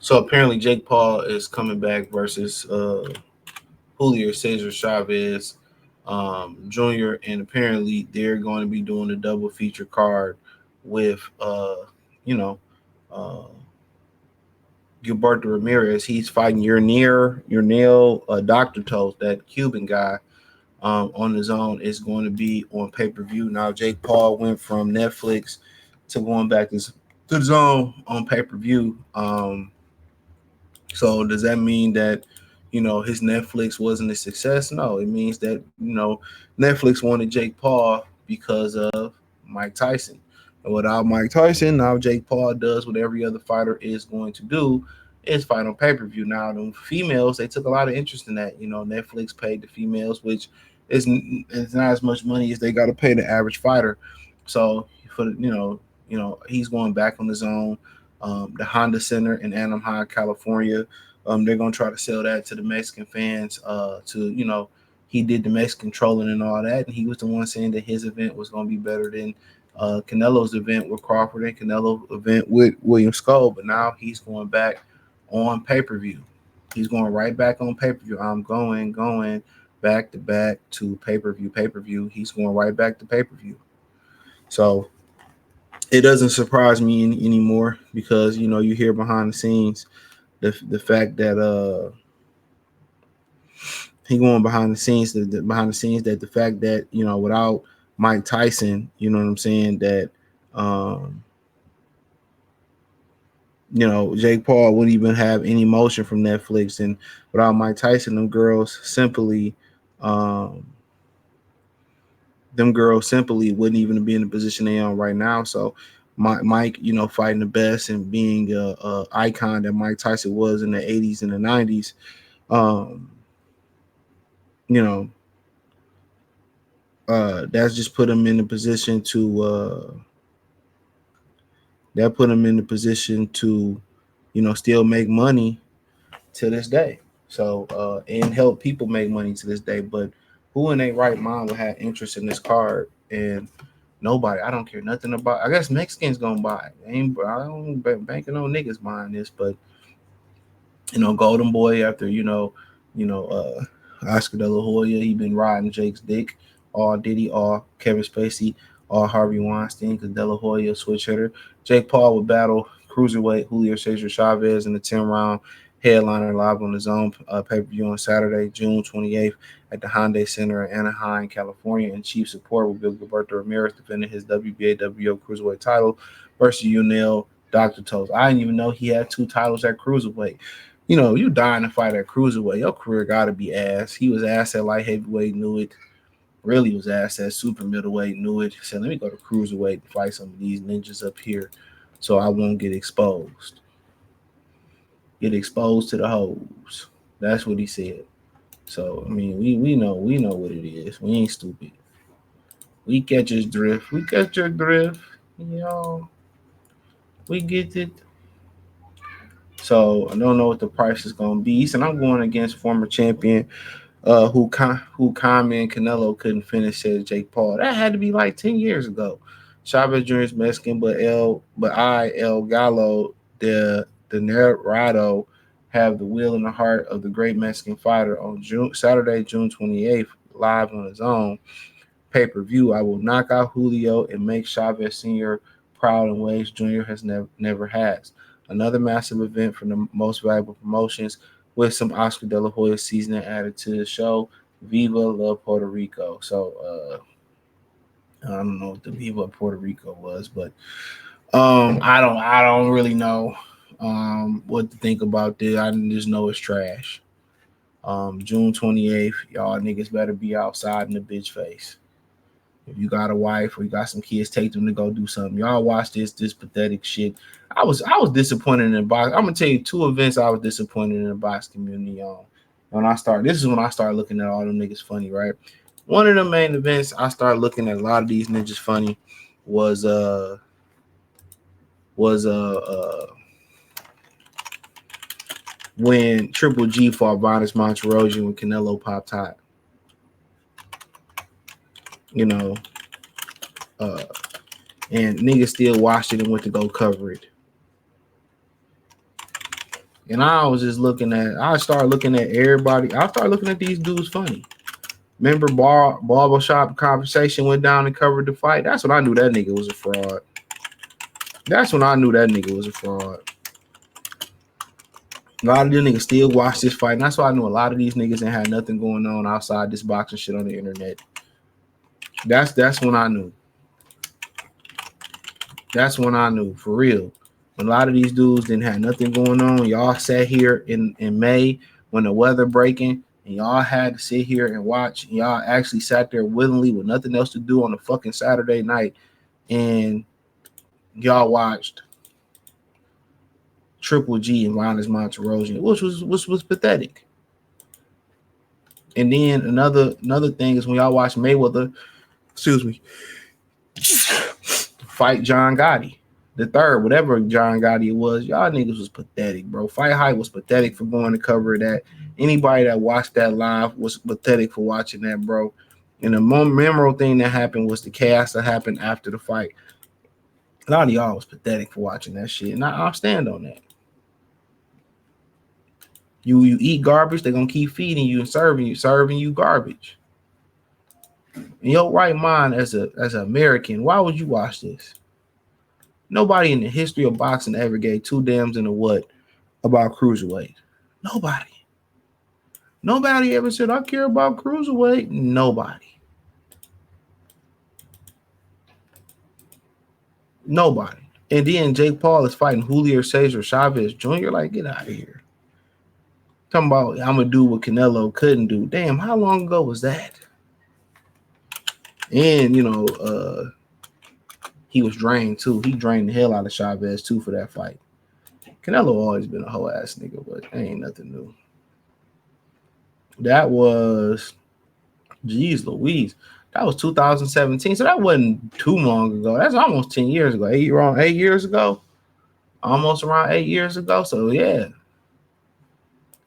So apparently Jake Paul is coming back versus Julio Cesar Chavez Jr. And apparently they're going to be doing a double feature card with you know uh, Gilberto Ramirez. He's fighting your nail Dr. Toast, that Cuban guy, on his own. Is going to be on pay per view. Now Jake Paul went from Netflix to going back to the zone on pay per view. So does that mean that his Netflix wasn't a success? No, it means that Netflix wanted Jake Paul because of Mike Tyson. And without Mike Tyson, now Jake Paul does what every other fighter is going to do, is fight on pay per view. Now the females, they took a lot of interest in that. Netflix paid the females, which is not as much money as they got to pay the average fighter. So for he's going back on his own. The Honda Center in Anaheim, California. They're gonna try to sell that to the Mexican fans. He did the Mexican trolling and all that, and he was the one saying that his event was gonna be better than Canelo's event with Crawford and Canelo event with William Skull. But now he's going back on pay per view. He's going right back on pay per view. I'm going back to back to pay per view. He's going right back to pay per view. So it doesn't surprise me anymore because you hear behind the scenes the fact that he going behind the scenes that the fact that without Mike Tyson, you know what I'm saying, that um Jake Paul wouldn't even have any motion from Netflix, and without Mike Tyson, um them girls simply wouldn't even be in the position they are right now. So Mike, fighting the best and being a icon that Mike Tyson was in the 80s and the 90s, um, you know, that's just put him in the position to still make money to this day. So and help people make money to this day. But who in their right mind would have interest in this card? And nobody. I don't care nothing about. I guess Mexicans gonna buy it. I don't banking on niggas buying this, but Golden Boy after Oscar De La Hoya, he been riding Jake's dick, all Diddy, all Kevin Spacey, all Harvey Weinstein, because De La Hoya switch hitter. Jake Paul would battle cruiserweight Julio Cesar Chavez in the 10-round headliner live on the Zone pay per view on Saturday, June 28th at the Hyundai Center in Anaheim, California. And chief support will be Gilberto Ramirez defending his WBA WO cruiserweight title versus Unil Dr. Toast. I didn't even know he had two titles at cruiserweight. You dying to fight at cruiserweight. Your career got to be ass. He was ass at light heavyweight, knew it. Really was ass at super middleweight, knew it. Said, let me go to cruiserweight and fight some of these ninjas up here so I won't get exposed. Get exposed to the hoes. That's what he said. So, I mean, we know what it is. We ain't stupid. We catch his drift. We catch your drift. We get it. So I don't know what the price is gonna be. He said I'm going against former champion who Kami and Canelo couldn't finish, said Jake Paul. That had to be like 10 years ago. Chavez Jr. is Mexican, but El Gallo the Nerado have the will and the heart of the great Mexican fighter on Saturday, June 28th, live on his own pay-per-view. I will knock out Julio and make Chavez Sr. proud in ways Jr. has never has. Another massive event from the most valuable promotions with some Oscar De La Hoya seasoning added to the show. Viva La Puerto Rico. So I don't know what the Viva Puerto Rico was, but I don't really know what to think about this. I just know it's trash. June 28th, y'all niggas better be outside in the bitch face. If you got a wife or you got some kids, take them to go do something. Y'all watch this pathetic shit. I was disappointed in the box. I'm gonna tell you two events I was disappointed in the box community on. This is when I started looking at all them niggas funny, right? One of the main events I started looking at a lot of these niggas funny was was when Triple G fought Vadas Monterrosi when Canelo popped hot. You know, and niggas still watched it and went to go cover it. And I started looking at everybody. I started looking at these dudes funny. Remember barbershop conversation went down and covered the fight? That's when I knew that nigga was a fraud. That's when I knew that nigga was a fraud. A lot of these niggas still watch this fight. And that's why I knew a lot of these niggas ain't had nothing going on outside this boxing shit on the internet. That's when I knew. That's when I knew, for real. When a lot of these dudes didn't have nothing going on, y'all sat here in May when the weather breaking, and y'all had to sit here and watch. And y'all actually sat there willingly with nothing else to do on a fucking Saturday night, and y'all watched Triple G and Linus Monterosian, which was pathetic. And then another thing is when y'all watch Mayweather, fight John Gotti, the third, whatever John Gotti was, y'all niggas was pathetic, bro. Fight Hype was pathetic for going to cover that. Anybody that watched that live was pathetic for watching that, bro. And the most memorable thing that happened was the chaos that happened after the fight. A lot of y'all was pathetic for watching that shit, and I'll stand on that. You eat garbage, they're gonna keep feeding you and serving you garbage. In your right mind as an American, why would you watch this? Nobody in the history of boxing ever gave two damns in a what about cruiserweight. Nobody ever said, I care about cruiserweight. Nobody. And then Jake Paul is fighting Julio Cesar Chavez Jr. Like, get out of here. Talking about I'm going to do what Canelo couldn't do. Damn, how long ago was that? And, he was drained too. He drained the hell out of Chavez too for that fight. Canelo always been a whole ass nigga, but ain't nothing new. That was, geez Louise, that was 2017. So that wasn't too long ago. That's almost 10 years ago. 8 years ago. Almost around 8 years ago. So yeah.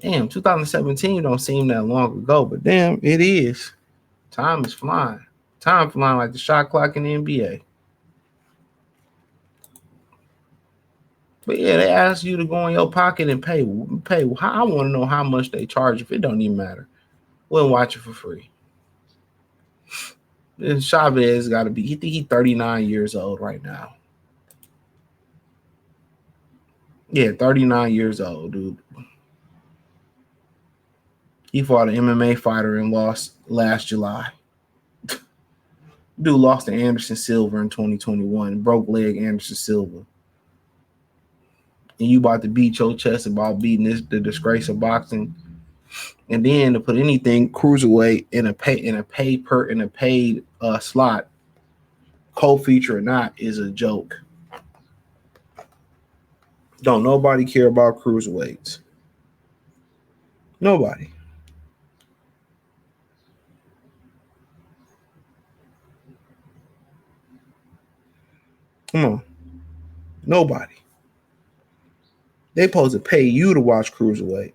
Damn, 2017 don't seem that long ago, but damn, it is. Time is flying. Time flying like the shot clock in the NBA. But yeah, they ask you to go in your pocket and pay. I want to know how much they charge if it don't even matter. We'll watch it for free. And Chavez got to be, he think he's 39 years old right now. Yeah, 39 years old, dude. He fought an MMA fighter and lost last July. Dude lost to Anderson Silva in 2021. Broke leg Anderson Silva. And you about to beat your chest about beating the disgrace of boxing. And then to put anything cruiserweight in a paid slot, co-feature or not, is a joke. Don't nobody care about cruiserweights. Nobody. Come on. Nobody. They supposed to pay you to watch cruiserweight.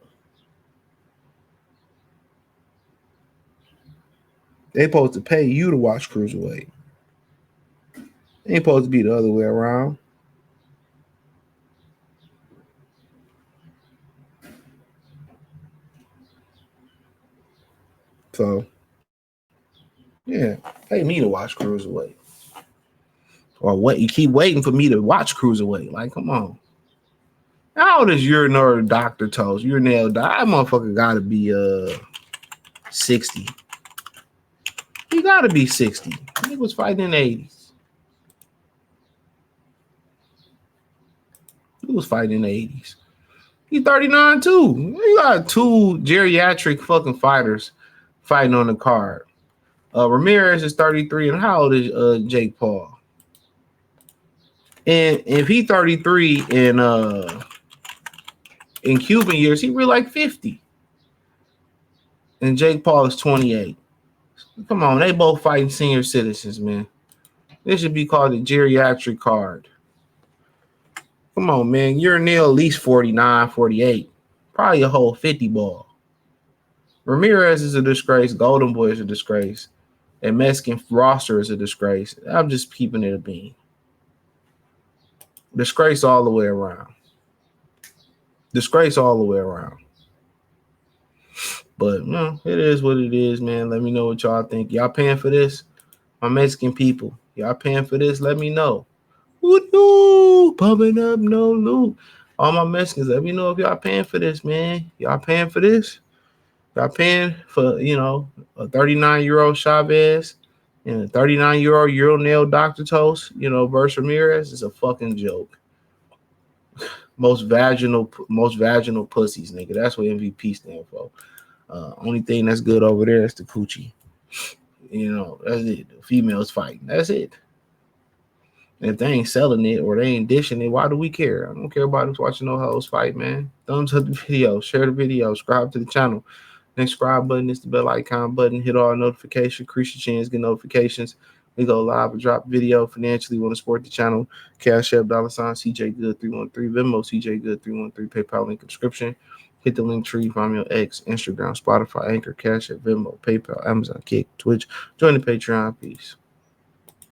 They supposed to pay you to watch cruiserweight. It ain't supposed to be the other way around. So, yeah, pay me to watch cruiserweight. Or what? You keep waiting for me to watch cruiserweight. Like, come on. How old is urinary Dr. Toast? Urinary That motherfucker gotta be 60. He gotta be 60. He was fighting in the 80s. He was fighting in the 80s. He's 39 too. You got two geriatric fucking fighters fighting on the card. Ramirez is 33, and how old is Jake Paul? And if he 33 in Cuban years, he really like 50. And Jake Paul is 28. Come on, they both fighting senior citizens, man. This should be called a geriatric card. Come on, man. You're near at least 49, 48. Probably a whole 50 ball. Ramirez is a disgrace. Golden Boy is a disgrace. And Mexican roster is a disgrace. I'm just keeping it a bean. Disgrace all the way around. Disgrace all the way around. But no, it is what it is, man. Let me know what y'all think. Y'all paying for this? My Mexican people, y'all paying for this? Let me know. Woo-hoo, pumping up no loot. All my Mexicans, let me know if y'all paying for this, man. Y'all paying for this? Y'all paying for, a 39-year-old Chavez and a 39-year-old Euro nail Dr. Toast, versus Ramirez? Is a fucking joke. Most vaginal pussies, nigga. That's what MVP stand for. Only thing that's good over there is the coochie. That's it. The females fighting. That's it. If they ain't selling it or they ain't dishing it, why do we care? I don't care about us watching no hoes fight, man. Thumbs up the video, share the video, subscribe to the channel. Next subscribe button is the bell icon button. Hit all notifications, increase your chance, get notifications. We go live and drop video. Financially, want to support the channel? Cash App, $, CJ Good 313, Venmo, CJ Good 313, PayPal link in description. Hit the link tree, find me on X, Instagram, Spotify, Anchor, Cash App, Venmo, PayPal, Amazon, Kick, Twitch. Join the Patreon. Peace.